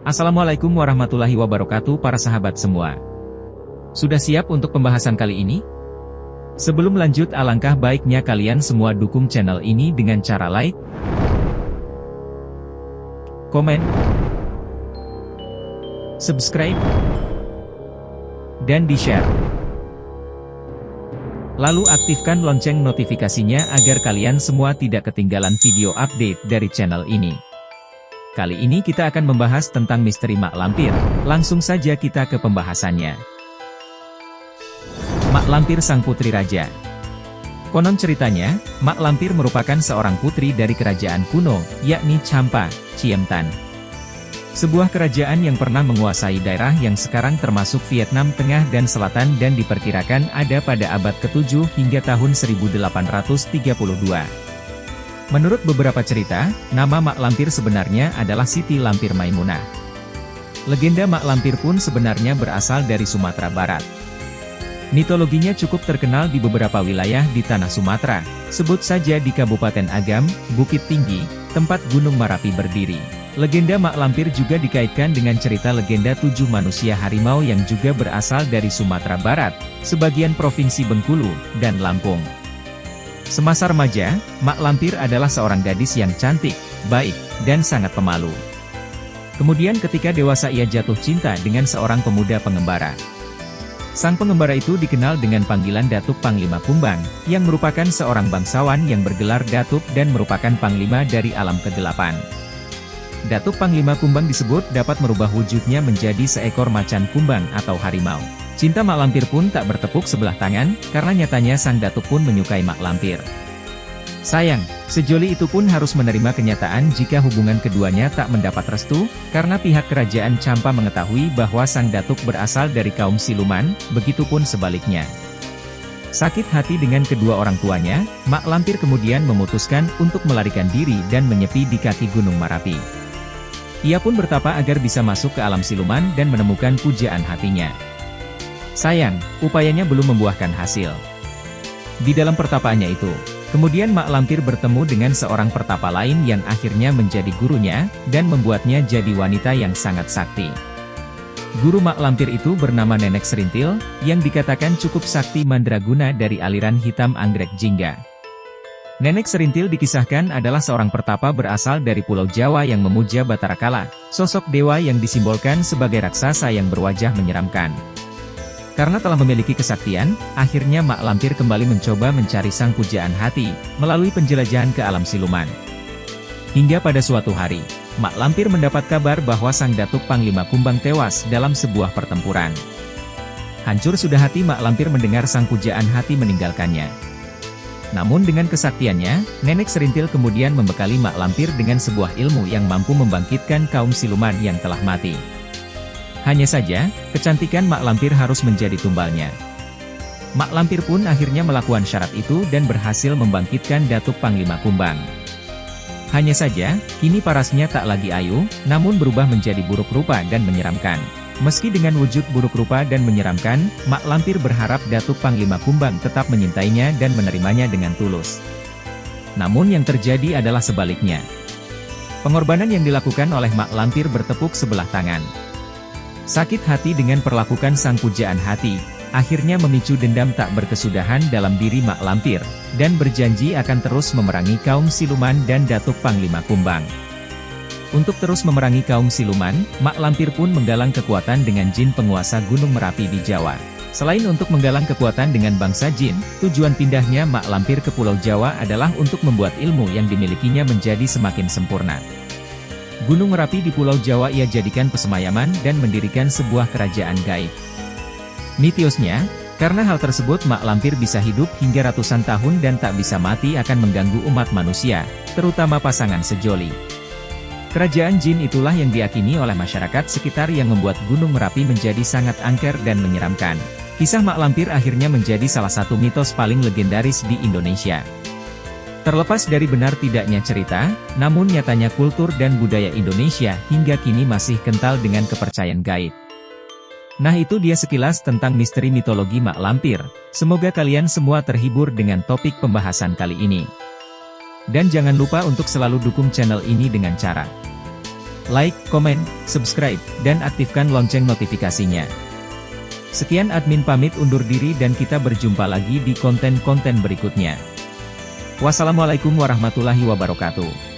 Assalamualaikum warahmatullahi wabarakatuh para sahabat semua. Sudah siap untuk pembahasan kali ini? Sebelum lanjut, alangkah baiknya kalian semua dukung channel ini dengan cara like, komen, subscribe, dan di-share. Lalu aktifkan lonceng notifikasinya agar kalian semua tidak ketinggalan video update dari channel ini. Kali ini kita akan membahas tentang misteri Mak Lampir. Langsung saja kita ke pembahasannya. Mak Lampir sang putri raja. Konon ceritanya, Mak Lampir merupakan seorang putri dari kerajaan kuno, yakni Champa, Chiemtan. Sebuah kerajaan yang pernah menguasai daerah yang sekarang termasuk Vietnam Tengah dan Selatan dan diperkirakan ada pada abad ke-7 hingga tahun 1832. Menurut beberapa cerita, nama Mak Lampir sebenarnya adalah Siti Lampir Maimunah. Legenda Mak Lampir pun sebenarnya berasal dari Sumatera Barat. Mitologinya cukup terkenal di beberapa wilayah di tanah Sumatera, sebut saja di Kabupaten Agam, Bukit Tinggi, tempat Gunung Merapi berdiri. Legenda Mak Lampir juga dikaitkan dengan cerita legenda 7 manusia harimau yang juga berasal dari Sumatera Barat, sebagian Provinsi Bengkulu, dan Lampung. Semasa remaja, Mak Lampir adalah seorang gadis yang cantik, baik, dan sangat pemalu. Kemudian ketika dewasa ia jatuh cinta dengan seorang pemuda pengembara. Sang pengembara itu dikenal dengan panggilan Datuk Panglima Kumbang, yang merupakan seorang bangsawan yang bergelar Datuk dan merupakan panglima dari alam kegelapan. Datuk Panglima Kumbang disebut dapat merubah wujudnya menjadi seekor macan kumbang atau harimau. Cinta Mak Lampir pun tak bertepuk sebelah tangan, karena nyatanya sang Datuk pun menyukai Mak Lampir. Sayang, sejoli itu pun harus menerima kenyataan jika hubungan keduanya tak mendapat restu, karena pihak kerajaan Champa mengetahui bahwa sang Datuk berasal dari kaum siluman, begitupun sebaliknya. Sakit hati dengan kedua orang tuanya, Mak Lampir kemudian memutuskan untuk melarikan diri dan menyepi di kaki Gunung Merapi. Ia pun bertapa agar bisa masuk ke alam siluman dan menemukan pujaan hatinya. Sayang, upayanya belum membuahkan hasil. Di dalam pertapaannya itu, kemudian Mak Lampir bertemu dengan seorang pertapa lain yang akhirnya menjadi gurunya, dan membuatnya jadi wanita yang sangat sakti. Guru Mak Lampir itu bernama Nenek Serintil, yang dikatakan cukup sakti mandraguna dari aliran hitam anggrek jingga. Nenek Serintil dikisahkan adalah seorang pertapa berasal dari Pulau Jawa yang memuja Batara Kala, sosok dewa yang disimbolkan sebagai raksasa yang berwajah menyeramkan. Karena telah memiliki kesaktian, akhirnya Mak Lampir kembali mencoba mencari sang pujaan hati, melalui penjelajahan ke alam siluman. Hingga pada suatu hari, Mak Lampir mendapat kabar bahwa sang Datuk Panglima Kumbang tewas dalam sebuah pertempuran. Hancur sudah hati Mak Lampir mendengar sang pujaan hati meninggalkannya. Namun dengan kesaktiannya, Nenek Serintil kemudian membekali Mak Lampir dengan sebuah ilmu yang mampu membangkitkan kaum siluman yang telah mati. Hanya saja, kecantikan Mak Lampir harus menjadi tumbalnya. Mak Lampir pun akhirnya melakukan syarat itu dan berhasil membangkitkan Datuk Panglima Kumbang. Hanya saja, kini parasnya tak lagi ayu, namun berubah menjadi buruk rupa dan menyeramkan. Meski dengan wujud buruk rupa dan menyeramkan, Mak Lampir berharap Datuk Panglima Kumbang tetap menyintainya dan menerimanya dengan tulus. Namun yang terjadi adalah sebaliknya. Pengorbanan yang dilakukan oleh Mak Lampir bertepuk sebelah tangan. Sakit hati dengan perlakukan sang pujaan hati, akhirnya memicu dendam tak berkesudahan dalam diri Mak Lampir, dan berjanji akan terus memerangi kaum siluman dan Datuk Panglima Kumbang. Untuk terus memerangi kaum siluman, Mak Lampir pun menggalang kekuatan dengan jin penguasa Gunung Merapi di Jawa. Selain untuk menggalang kekuatan dengan bangsa jin, tujuan pindahnya Mak Lampir ke Pulau Jawa adalah untuk membuat ilmu yang dimilikinya menjadi semakin sempurna. Gunung Merapi di Pulau Jawa ia jadikan pesemayaman dan mendirikan sebuah kerajaan gaib. Mitosnya, karena hal tersebut Mak Lampir bisa hidup hingga ratusan tahun dan tak bisa mati akan mengganggu umat manusia, terutama pasangan sejoli. Kerajaan jin itulah yang diyakini oleh masyarakat sekitar yang membuat Gunung Merapi menjadi sangat angker dan menyeramkan. Kisah Mak Lampir akhirnya menjadi salah satu mitos paling legendaris di Indonesia. Terlepas dari benar tidaknya cerita, namun nyatanya kultur dan budaya Indonesia hingga kini masih kental dengan kepercayaan gaib. Nah itu dia sekilas tentang misteri mitologi Mak Lampir. Semoga kalian semua terhibur dengan topik pembahasan kali ini. Dan jangan lupa untuk selalu dukung channel ini dengan cara like, komen, subscribe, dan aktifkan lonceng notifikasinya. Sekian admin pamit undur diri dan kita berjumpa lagi di konten-konten berikutnya. Wassalamualaikum warahmatullahi wabarakatuh.